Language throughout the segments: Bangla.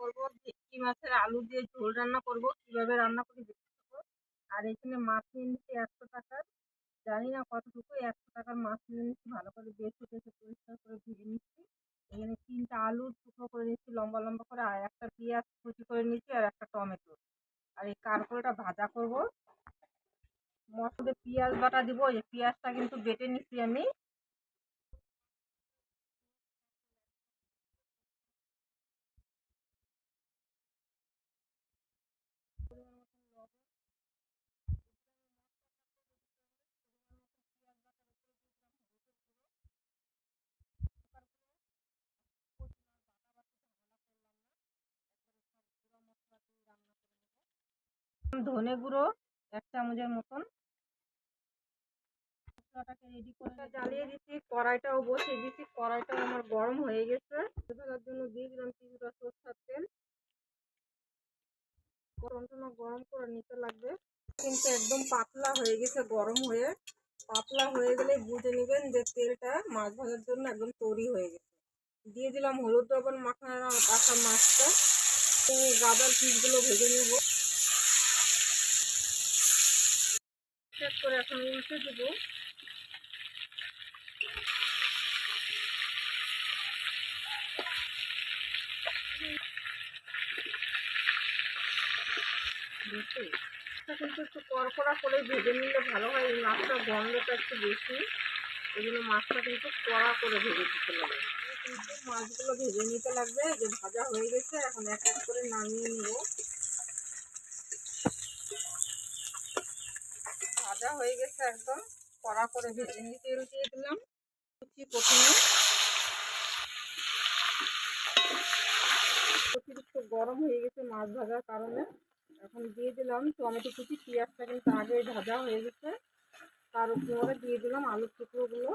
করব ভেটকি মাছের আলু দিয়ে ঝোল রান্না করব। কিভাবে রান্না করি দেখতে থাকো। আর এখানে মাছ নিয়ে নিচ্ছি 100 টাকার, জানি না কতটুকু, 100 টাকার মাছ নিয়ে নিচ্ছি। ভালো করে বেছে টেছে পরিষ্কার করে ধুয়ে নিচ্ছি। এখানে 3টা আলু টুকরো করে নিচ্ছি লম্বা লম্বা করে, আর একটা পেঁয়াজ কুচি করে নিচ্ছি, আর একটা টমেটো। আর এই কারকলটা ভাজা করব। মশলা পেঁয়াজ বাটা দিব। এই পেঁয়াজটা কিন্তু বেটে নিচ্ছি আমি। ধনে গুঁড়ো 1 চামচের মতন। মশলাটাকে রেডি করে জ্বালিয়ে দিচ্ছি, কড়াইটাও বসিয়ে দিচ্ছি। কড়াইটাও আমার গরম হয়ে গেছে। ফোড়ার জন্য দিয়ে দিলাম কিছুটা সরষের তেল। গরমটা গরম করে নিতে লাগবে, কিন্তু একদম পাতলা হয়ে গেছে। গরম হয়ে পাতলা হয়ে গেলে বুঝে নেবেন যে তেলটা মাছ ভাজার জন্য একদম তৈরি হয়ে গেছে। দিয়ে দিলাম হলুদ লবণ মাখানো রাখা মাছটা। গাদার পিসগুলো ভেজে নেব। চেক করে এখন উল্টে দেবো। কিন্তু একটু কড়কড়া করে ভেজে নিলে ভালো হয়। এই মাছটার গন্ধটা একটু বেশি, এই জন্য মাছটা কিন্তু কড়া করে ভেজে দিতে লাগবে। কিন্তু মাছগুলো ভেজে নিতে লাগবে। যে ভাজা হয়ে গেছে, এখন এক এক করে নামিয়ে নিব। ভাজা হয়ে গেছে, একদম কড়া করে ভেজে নিয়ে তেল দিয়ে দিলাম। প্রথমে অতিরিক্ত গরম হয়ে গেছে মাছ ভাজার কারণে। এখন দিয়ে দিলাম টমেটো কুচি। পেঁয়াজটা কিন্তু আগে ভাজা হয়ে গেছে, তার উপরে দিয়ে দিলাম আলুর টুকরোগুলো।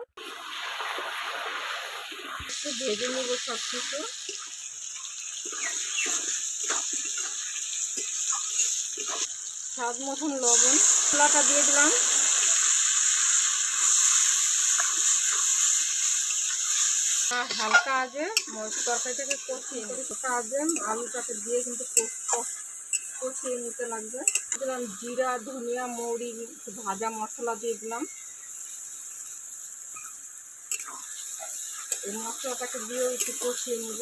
একটু ভেজে নেব সব কিছু। স্বাদ মতন লবণ, মশলাটা দিয়ে দিলাম। হালকা আজে তরকারিটাকে কষিয়ে আজে আলুটাকে দিয়ে কিন্তু কষিয়ে নিতে লাগবে। দিলাম জিরা, ধনিয়া, মৌরি, ভাজা মশলা দিয়ে দিলাম। এই মশলাটাকে দিয়ে একটু কষিয়ে নেব।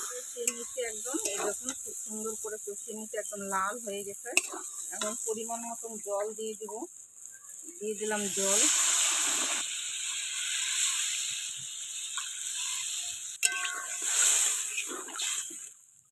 কষিয়ে নিচ্ছি একদম, এই দেখুন খুব সুন্দর করে কষিয়ে নিচ্ছি, একদম লাল হয়ে গেছে। এখন পরিমাণ মতন জল দিয়ে দিব। দিয়ে দিলাম জল।